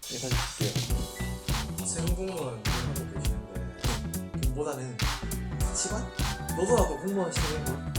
해가지고 세무공무원 하고 계시는데 돈보다는 가치관? 너도 나도 공무원 시험해봐.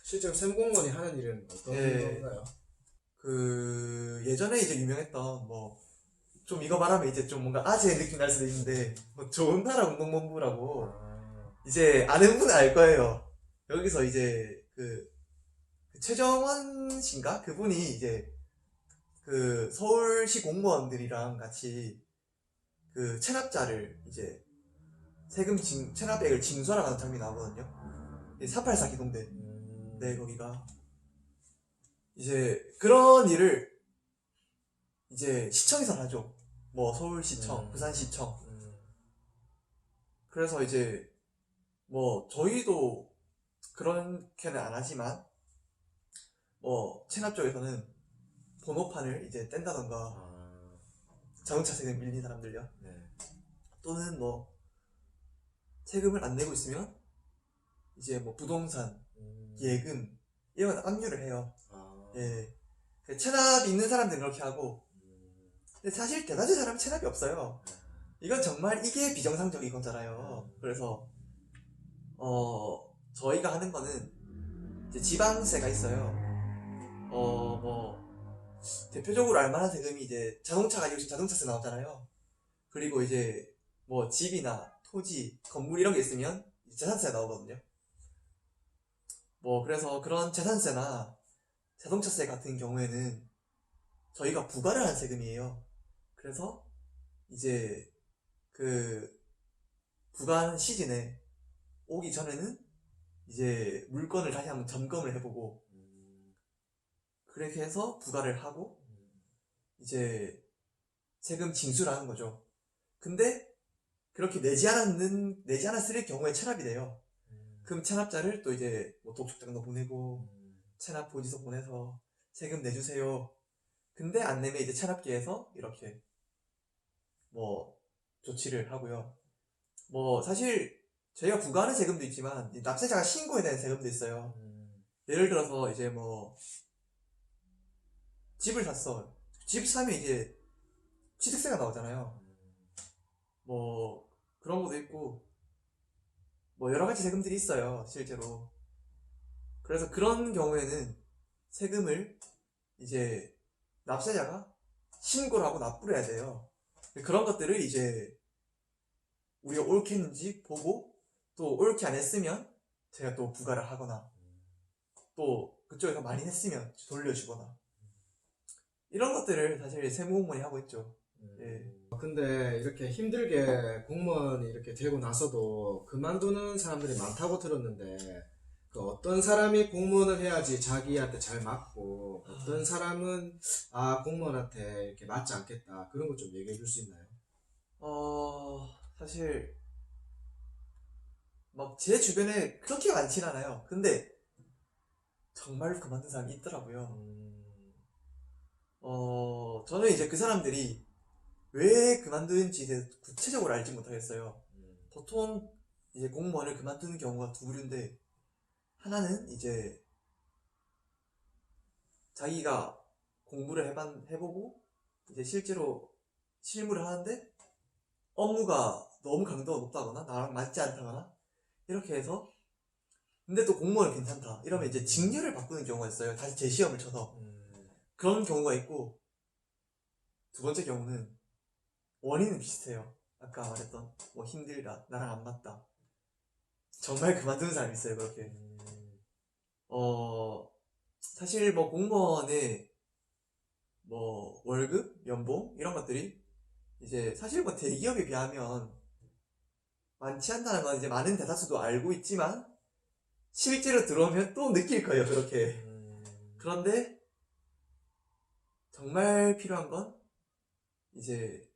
실제로 세무공무원이 하는 일은 어떤 예. 건가요? 예전에 이제 유명했던 좀 이거 말하면 이제 좀 뭔가 아재의 느낌 날 수도 있는데 좋은 나라 운동본부라고 이제 아는 분은 알 거예요. 여기서 이제 그 최정원 씨인가? 그분이 이제 그 서울시 공무원들이랑 같이 그 체납자를 이제 체납액을 징수하러 가는 장면이 나오거든요. 484 기동대. 네, 거기가. 이제 그런 일을 이제 시청에서 하죠. 서울시청, 부산시청. 그래서 이제 저희도 그렇게는 안 하지만 체납 쪽에서는 번호판을 이제 뗀다던가 자동차 세금 밀린 사람들요. 네. 또는 세금을 안 내고 있으면 이제 부동산, 예금 이런 건 압류를 해요. 예. 체납이 있는 사람들은 그렇게 하고, 근데 사실 대다수 사람은 체납이 없어요. 이건 정말 이게 비정상적인 거잖아요. 그래서 저희가 하는 거는 이제 지방세가 있어요. 대표적으로 알만한 세금이 이제 자동차 가지고 지금 자동차세 나오잖아요. 그리고 이제 집이나 토지, 건물 이런 게 있으면 재산세가 나오거든요. 그래서 그런 재산세나 자동차세 같은 경우에는 저희가 부과를 하는 세금이에요. 그래서 이제 그 부과하는 시즌에 오기 전에는 이제 물건을 다시 한번 점검을 해보고 그렇게 해서 부과를 하고 이제 세금 징수를 하는 거죠. 근데 그렇게 내지 않았을 경우에 체납이 돼요. 그럼 체납자를 또 이제 독촉장도 보내고 체납 보지서 보내서 세금 내주세요. 근데 안 내면 이제 체납기에서 이렇게 조치를 하고요. 사실 저희가 부과하는 세금도 있지만 납세자가 신고해야 되는 세금도 있어요. 예를 들어서 이제 집을 샀어. 집 사면 이제 취득세가 나오잖아요. 그런 것도 있고 여러 가지 세금들이 있어요, 실제로. 그래서 그런 경우에는 세금을 이제 납세자가 신고를 하고 납부를 해야 돼요. 그런 것들을 이제 우리가 옳게 했는지 보고 또 옳게 안 했으면 제가 또 부과를 하거나 또 그쪽에서 많이 했으면 돌려주거나 이런 것들을 사실 세무공무원이 하고 있죠. 예. 근데 이렇게 힘들게 공무원이 이렇게 되고 나서도 그만두는 사람들이 많다고 들었는데 그 어떤 사람이 공무원을 해야지 자기한테 잘 맞고 어떤 사람은 공무원한테 이렇게 맞지 않겠다 그런 거 좀 얘기해 줄 수 있나요? 사실 제 주변에 그렇게 많진 않아요. 근데 정말 그만둔 사람이 있더라고요. 저는 이제 그 사람들이 왜 그만두는지 구체적으로 알지 못하겠어요. 보통 이제 공무원을 그만두는 경우가 두 부류인데 하나는 이제 자기가 공부를 해보고 이제 실제로 실무를 하는데 업무가 너무 강도가 높다거나 나랑 맞지 않다거나 이렇게 해서 근데 또 공무원은 괜찮다 이러면 이제 직렬을 바꾸는 경우가 있어요. 다시 재시험을 쳐서 그런 경우가 있고 두 번째 경우는 원인은 비슷해요. 아까 말했던 힘들다 나랑 안 맞다 정말 그만두는 사람이 있어요. 그렇게 사실 공무원의 월급, 연봉 이런 것들이 이제 사실 대기업에 비하면 많지 않다는 건 이제 많은 대다수도 알고 있지만 실제로 들어오면 또 느낄 거예요. 그렇게 그런데 정말 필요한 건 이제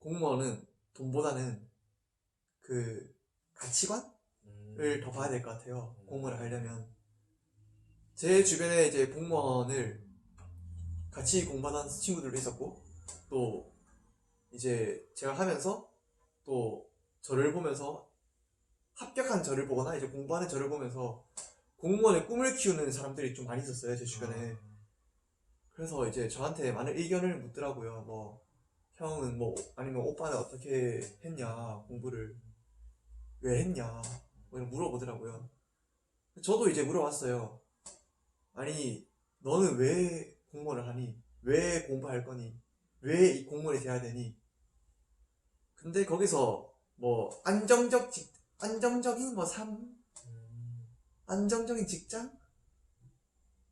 공무원은 돈보다는 그 가치관을 더 봐야 될 것 같아요. 공무원을 하려면 제 주변에 이제 공무원을 같이 공부하는 친구들도 있었고 또 이제 제가 하면서 또 저를 보면서 합격한 저를 보거나 이제 공부하는 저를 보면서 공무원의 꿈을 키우는 사람들이 좀 많이 있었어요, 제 주변에. 그래서 이제 저한테 많은 의견을 묻더라고요. 뭐, 형은 뭐, 아니면 오빠는 어떻게 했냐, 공부를. 왜 했냐, 뭐 이런 물어보더라고요. 저도 이제 물어봤어요. 아니, 너는 왜 공무원을 하니? 왜 공부할 거니? 왜 이 공무원이 돼야 되니? 근데 거기서 뭐, 안정적인 뭐 삶? 안정적인 직장?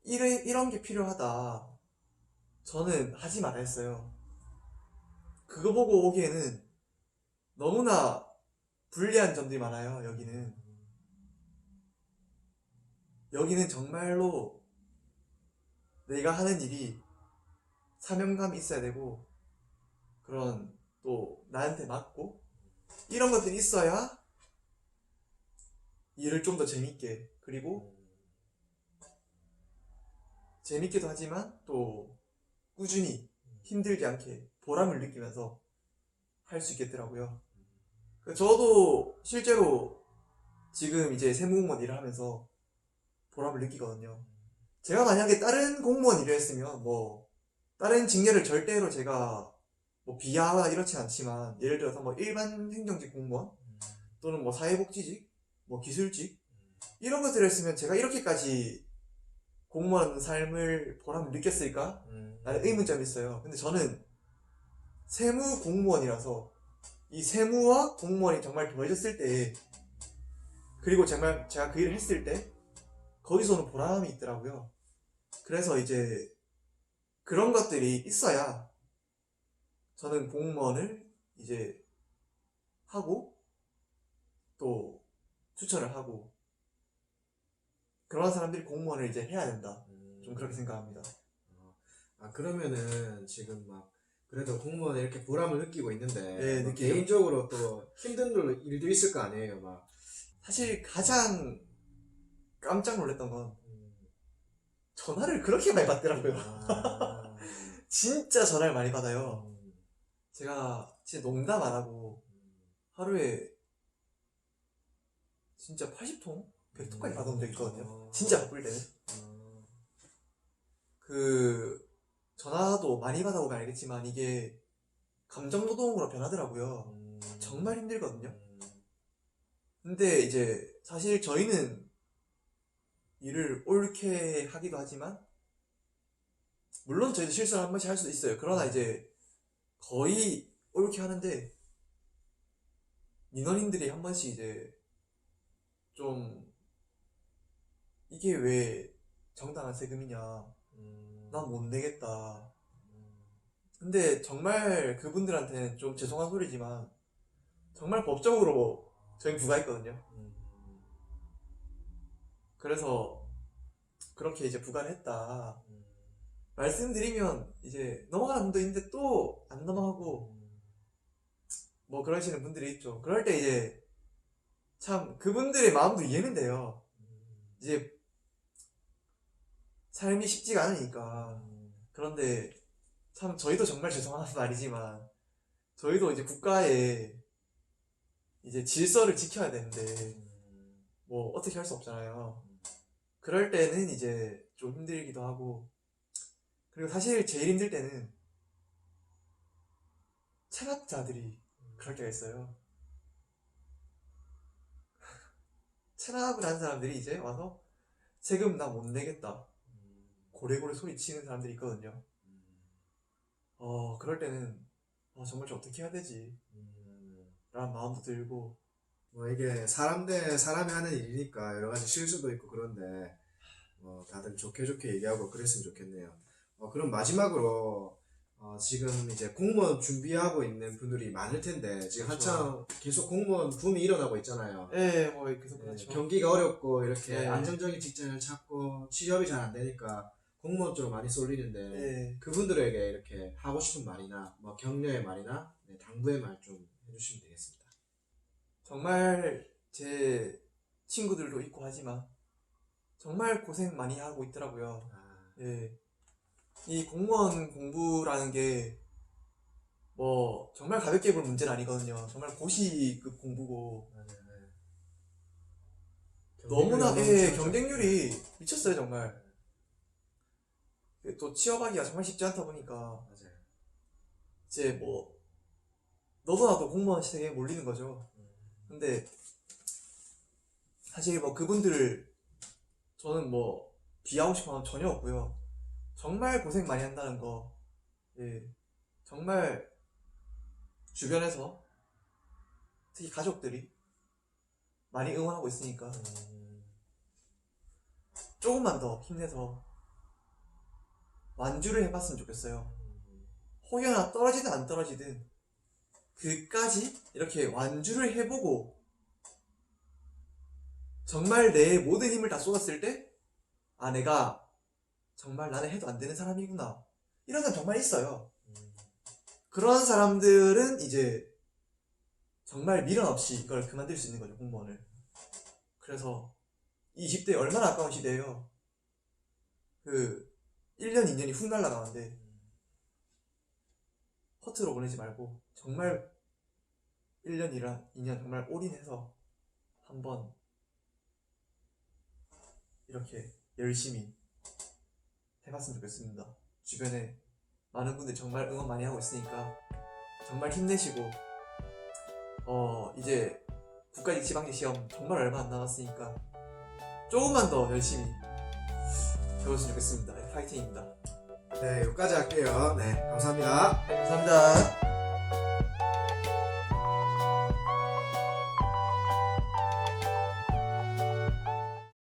이런 게 필요하다. 저는 하지 말아 했어요. 그거 보고 오기에는 너무나 불리한 점들이 많아요, 여기는. 여기는 정말로 내가 하는 일이 사명감이 있어야 되고, 그런 또 나한테 맞고, 이런 것들이 있어야 일을 좀 더 재밌게, 그리고 재밌게도 하지만 또 꾸준히 힘들지 않게 보람을 느끼면서 할 수 있겠더라고요. 저도 실제로 지금 이제 세무공무원 일을 하면서 보람을 느끼거든요. 제가 만약에 다른 공무원 일을 했으면 뭐 다른 직렬을 절대로 제가 뭐 비하하거나 이렇지 않지만, 예를 들어서 뭐 일반 행정직 공무원 또는 뭐 사회복지직, 뭐 기술직 이런 것들을 했으면 제가 이렇게까지 공무원 삶을 보람을 느꼈을까? 라는 의문점이 있어요. 근데 저는 세무 공무원이라서 이 세무와 공무원이 정말 더해졌을 때, 그리고 정말 제가 그 일을 했을 때 거기서는 보람이 있더라고요. 그래서 이제 그런 것들이 있어야 저는 공무원을 이제 하고 또 추천을 하고, 그런 사람들이 공무원을 이제 해야 된다. 좀 그렇게 생각합니다. 그러면은 지금 막 그래도 공무원에 이렇게 보람을 느끼고 있는데 네, 뭐 느끼죠. 개인적으로 또 힘든 일도 있을 거 아니에요, 막. 사실 가장 깜짝 놀랐던 건 전화를 그렇게 많이 받더라고요. 아, 진짜 전화를 많이 받아요. 제가 진짜 농담 안 하고 하루에 진짜 80통? 100통까지 받아온 적 있거든요. 진짜 바쁠 때는. 그 전화도 많이 받아보면 알겠지만 이게 감정노동으로 변하더라고요. 정말 힘들거든요. 근데 이제 사실 저희는 일을 옳게 하기도 하지만, 물론 저희도 실수를 한 번씩 할 수도 있어요. 그러나 이제 거의 옳게 하는데, 민원인들이 한 번씩 이제 좀 이게 왜 정당한 세금이냐, 난 못 내겠다. 근데 정말 그분들한테는 좀 죄송한 소리지만 정말 법적으로 저희 부과했거든요. 그래서 그렇게 이제 부과를 했다 말씀드리면 이제 넘어가는 분도 있는데 또 안 넘어가고 뭐 그러시는 분들이 있죠. 그럴 때 이제 참 그분들의 마음도 이해는 돼요. 이제 삶이 쉽지가 않으니까. 그런데 참 저희도 정말 죄송한 말이지만 저희도 이제 국가의 이제 질서를 지켜야 되는데 뭐 어떻게 할 수 없잖아요. 그럴 때는 이제 좀 힘들기도 하고, 그리고 사실 제일 힘들 때는 체납자들이 그럴 때가 있어요. 체납을 한 사람들이 이제 와서 세금 나 못 내겠다 고래고래 소리치는 사람들이 있거든요. 그럴 때는 정말 저 어떻게 해야 되지? 라는 마음도 들고. 뭐 이게 사람 대 사람이 하는 일이니까 여러 가지 실수도 있고 그런데 다들 좋게 좋게 얘기하고 그랬으면 좋겠네요. 그럼 마지막으로 지금 이제 공무원 준비하고 있는 분들이 많을 텐데 지금 그렇죠. 한참 계속 공무원 붐이 일어나고 있잖아요. 예, 뭐 계속 그렇죠. 경기가 어렵고 이렇게 네. 안정적인 직장을 찾고 취업이 잘 안 되니까 공무원 쪽으로 많이 쏠리는데 예. 그분들에게 이렇게 하고 싶은 말이나 뭐 격려의 말이나 당부의 말 좀 해주시면 되겠습니다. 정말 제 친구들도 있고 하지만 정말 고생 많이 하고 있더라고요. 예. 이 공무원 공부라는 게 뭐 정말 가볍게 볼 문제는 아니거든요. 정말 고시급 공부고, 너무나 경쟁률이 예, 엄청 경쟁률이 미쳤어요 정말. 또 취업하기가 정말 쉽지 않다 보니까 맞아요. 이제 뭐 너도 나도 공무원 시대에 몰리는 거죠. 근데 사실 뭐 그분들 저는 뭐 비하고 싶은 마음 전혀 없고요. 정말 고생 많이 한다는 거, 예, 정말 주변에서 특히 가족들이 많이 응원하고 있으니까 조금만 더 힘내서 완주를 해봤으면 좋겠어요. 혹여나 떨어지든 안 떨어지든 그까지 이렇게 완주를 해보고 정말 내 모든 힘을 다 쏟았을 때 아 내가 정말 나는 해도 안 되는 사람이구나 이런 사람 정말 있어요. 그런 사람들은 이제 정말 미련 없이 이걸 그만둘 수 있는 거죠, 공무원을. 그래서 20대 얼마나 아까운 시대예요. 그 1년 2년이 훅 날아가는데 허투루 보내지 말고 정말 1년이랑 2년 정말 올인해서 한번 이렇게 열심히 해봤으면 좋겠습니다. 주변에 많은 분들 정말 응원 많이 하고 있으니까 정말 힘내시고 이제 국가직 지방직 시험 정말 얼마 안 남았으니까 조금만 더 열심히 배웠으면 좋겠습니다. 파이팅입니다. 네, 여기까지 할게요. 네, 감사합니다. 네, 감사합니다.